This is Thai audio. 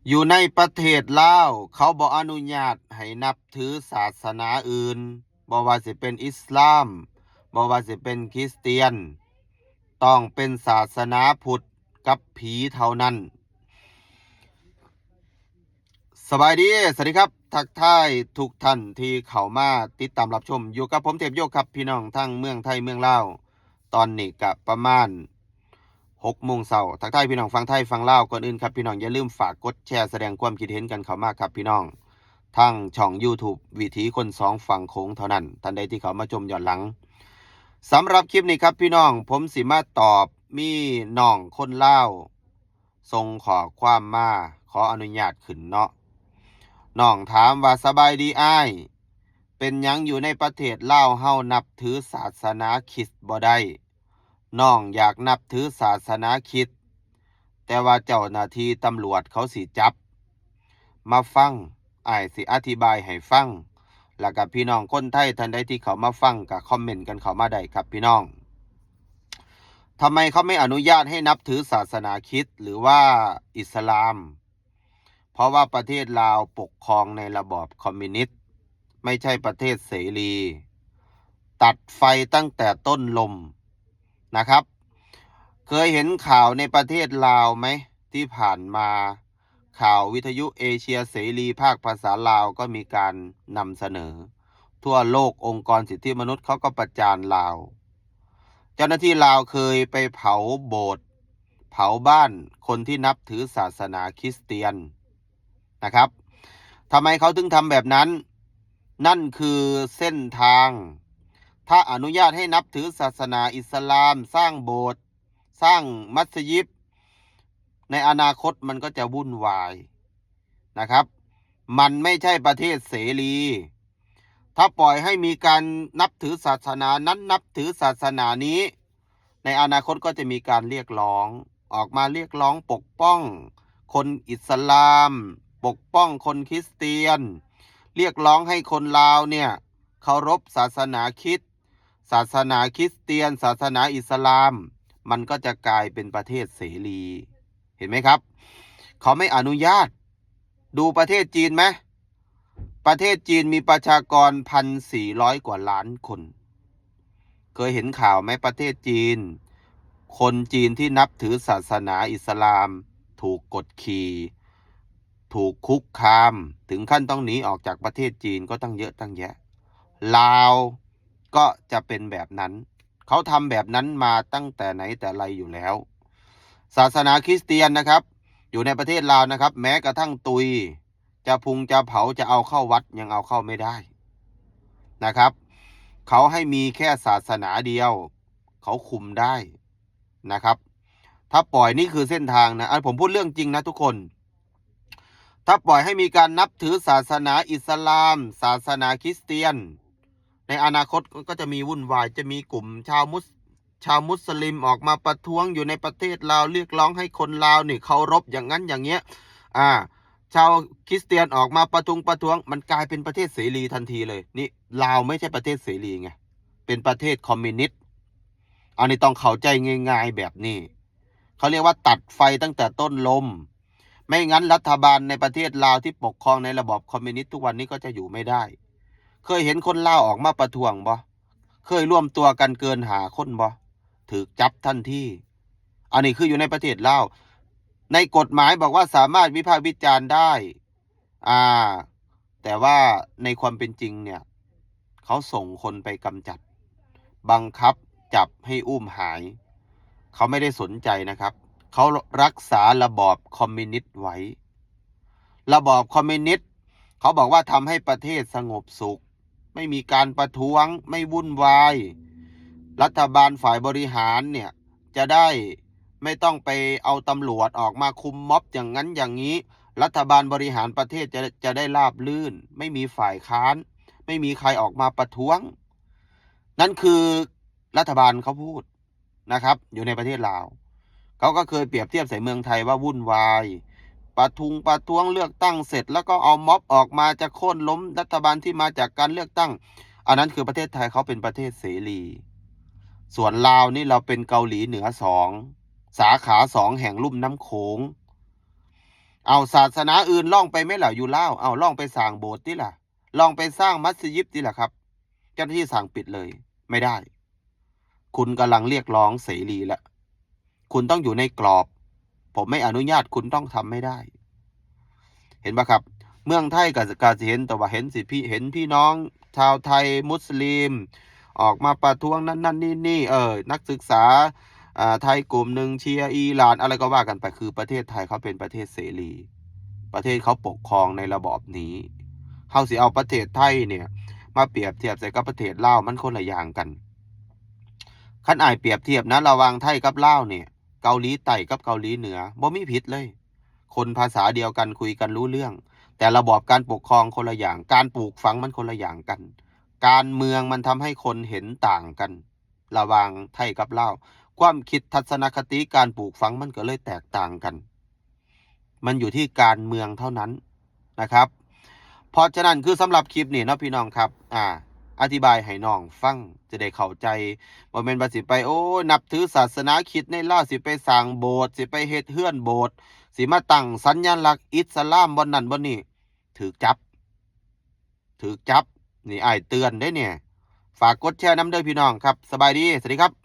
อยู่ในประเทศลาวเขาบ่อนุญาตให้นับถือศาสนาอื่นบ่ว่าสิเป็นอิสลามบ่ว่าสิเป็นคริสเตียนต้องเป็นศาสนาพุทธกับผีเท่านั้นสบายดีสวัสดีครับทักทายทุกท่านที่เข้ามาติดตามรับชมอยู่กับผมเทพโยกครับพี่น้องทั้งเมืองไทยเมืองลาวตอนนี้ก็ประมาณ6 โมงเช้าทักทายพี่น้องฟังไทยฟังลาวก่อนอื่นครับพี่น้องอย่าลืมฝากกดแชร์แสดงความคิดเห็นกันเข้ามาครับพี่น้องทั้งช่อง YouTube วิถีคนสองฝั่งโขงเท่านั้นท่านใดที่เขามาชมย้อนหลังสำหรับคลิปนี้ครับพี่น้องผมสิมาตอบมีน้องคนลาวส่งขอความมาขออนุญาตขึ้นเนาะน้องถามว่าสบายดีอ้ายเป็นหยังอยู่ในประเทศลาวเฮานับถือศาสนาคริสต์บ่ได้น้องอยากนับถือศาสนาคริสต์แต่ว่าเจ้าหน้าที่ตำรวจเขาสิจับมาฟังอ้ายสิอธิบายให้ฟังแล้วกับพี่น้องคนไทยท่านใดที่เขามาฟังก็คอมเมนต์กันเข้ามาได้ครับพี่น้องทำไมเขาไม่อนุญาตให้นับถือศาสนาคริสต์หรือว่าอิสลามเพราะว่าประเทศลาวปกครองในระบอบคอมมิวนิสต์ไม่ใช่ประเทศเสรีตัดไฟตั้งแต่ต้นลมนะครับเคยเห็นข่าวในประเทศลาวไหมที่ผ่านมาข่าววิทยุเอเชียเสรีภาคภาษาลาวก็มีการนำเสนอทั่วโลกองค์กรสิทธิมนุษย์เขาก็ประจานลาวเจ้าหน้าที่ลาวเคยไปเผาโบสถ์เผาบ้านคนที่นับถือศาสนาคริสเตียนนะครับทำไมเขาถึงทำแบบนั้นนั่นคือเส้นทางถ้าอนุญาตให้นับถือศาสนาอิสลามสร้างโบสถ์สร้างมัสยิดในอนาคตมันก็จะวุ่นวายนะครับมันไม่ใช่ประเทศเสรีถ้าปล่อยให้มีการนับถือศาสนานั้นนับถือศาสนานี้ในอนาคตก็จะมีการเรียกร้องออกมาเรียกร้องปกป้องคนอิสลามปกป้องคนคริสเตียนเรียกร้องให้คนลาวเนี่ยเคารพศาสนาคริสต์ศาสนาคริสเตียนศาสนาอิสลามมันก็จะกลายเป็นประเทศเสรีเห็นไหมครับเขาไม่อนุญาตดูประเทศจีนไหมประเทศจีนมีประชากร1,400 กว่าล้านคนเคยเห็นข่าวไหมประเทศจีนคนจีนที่นับถือศาสนาอิสลามถูกกดขี่ถูกคุกคามถึงขั้นต้องหนีออกจากประเทศจีนก็ตั้งเยอะตั้งแยะลาวก็จะเป็นแบบนั้นเขาทำแบบนั้นมาตั้งแต่ไหนแต่ไรอยู่แล้วศาสนาคริสเตียนนะครับอยู่ในประเทศลาวนะครับแม้กระทั่งตุยจะพุงจะเผาจะเอาเข้าวัดยังเอาเข้าไม่ได้นะครับเขาให้มีแค่ศาสนาเดียวเขาคุมได้นะครับถ้าปล่อยนี่คือเส้นทางนะผมพูดเรื่องจริงนะทุกคนถ้าปล่อยให้มีการนับถือศาสนาอิสลามศาสนาคริสเตียนในอนาคตก็จะมีวุ่นวายจะมีกลุ่มชาวมุสลิมออกมาประท้วงอยู่ในประเทศลาวเรียกร้องให้คนลาวนี่เคารพอย่างนั้นอย่างเงี้ยชาวคริสเตียนออกมาประท้วงมันกลายเป็นประเทศเสรีทันทีเลยนี่ลาวไม่ใช่ประเทศเสรีไงเป็นประเทศคอมมิวนิสต์อันนี้ต้องเข้าใจง่ายๆแบบนี้เขาเรียกว่าตัดไฟตั้งแต่ต้นลมไม่งั้นรัฐบาลในประเทศลาวที่ปกครองในระบอบคอมมิวนิสต์ทุกวันนี้ก็จะอยู่ไม่ได้เคยเห็นคนลาวออกมาประท้วงบ่เคยร่วมตัวกันเกิน5 คนบ่ถูกจับทันทีอันนี้คืออยู่ในประเทศลาวในกฎหมายบอกว่าสามารถวิพากษ์วิจารณ์ได้แต่ว่าในความเป็นจริงเนี่ยเขาส่งคนไปกำจัดบังคับจับให้อุ้มหายเขาไม่ได้สนใจนะครับเขารักษาระบอบคอมมิวนิสต์ไว้ระบอบคอมมิวนิสต์เขาบอกว่าทำให้ประเทศสงบสุขไม่มีการประท้วงไม่วุ่นวายรัฐบาลฝ่ายบริหารเนี่ยจะได้ไม่ต้องไปเอาตำรวจออกมาคุมม็อบอย่างนั้นอย่างนี้รัฐบาลบริหารประเทศจะได้ราบรื่นไม่มีฝ่ายค้านไม่มีใครออกมาประท้วงนั่นคือรัฐบาลเขาพูดนะครับอยู่ในประเทศลาวเขาก็เคยเปรียบเทียบใส่เมืองไทยว่าวุ่นวายประท้วงเลือกตั้งเสร็จแล้วก็เอาม็อบออกมาจะโค่นล้มรัฐบาลที่มาจากการเลือกตั้งอันนั้นคือประเทศไทยเขาเป็นประเทศเสรีส่วนลาวนี่เราเป็นเกาหลีเหนือ2 สาขา 2แห่งลุ่มน้ำโขง เอาศาสนาอื่นล่องไปไหมล่ะอยู่ลาวเอาล่องไปสร้างโบสถ์ติล่ะลองไปสร้างมัสยิดติล่ะครับเจ้าหน้าที่สั่งปิดเลยไม่ได้คุณกำลังเรียกร้องเสรีแล้วคุณต้องอยู่ในกรอบผมไม่อนุญาตคุณต้องทำไม่ได้เห็นปะครับเมืองไทยก็จะเห็นแต่ว่าเห็นสิพี่เห็นพี่น้องชาวไทยมุสลิมออกมาประท้วงนั่นนี่นักศึกษาไทยกลุ่มหนึ่งเชียร์อิหร่านอะไรก็ว่ากันไปคือประเทศไทยเขาเป็นประเทศเสรีประเทศเขาปกครองในระบอบนี้เขาสิเอาประเทศไทยเนี่ยมาเปรียบเทียบใส่กับประเทศลาวมันคนละอย่างกันคันอ้ายเปรียบเทียบนะระหว่างไทยกับลาวเนี่ยเกาหลีใต้กับเกาหลีเหนือบ่มีผิดเลยคนภาษาเดียวกันคุยกันรู้เรื่องแต่ระบอบการปกครองคนละอย่างการปลูกฝังมันคนละอย่างกันการเมืองมันทำให้คนเห็นต่างกันระหว่างไทยกับลาวความคิดทัศนคติการปลูกฝังมันก็เลยแตกต่างกันมันอยู่ที่การเมืองเท่านั้นนะครับเพราะฉะนั้นคือสำหรับคลิปนี้เนาะพี่น้องครับอธิบายให้น้องฟังจะได้เข้าใจบ่แม่นว่าสิไปโอ้นับถือศาสนาคริสต์ในลาวสิไปสร้างโบสถ์สิไปเฮ็ดเฮือนโบสถ์สิมาตั้งสัญลักษณ์อิสลามบ่นั่นบ่นี่ถูกจับถูกจับนี่อ้ายเตือนเด้เนี่ยฝากกดแชร์นำเด้อพี่น้องครับสบายดีสวัสดีครับ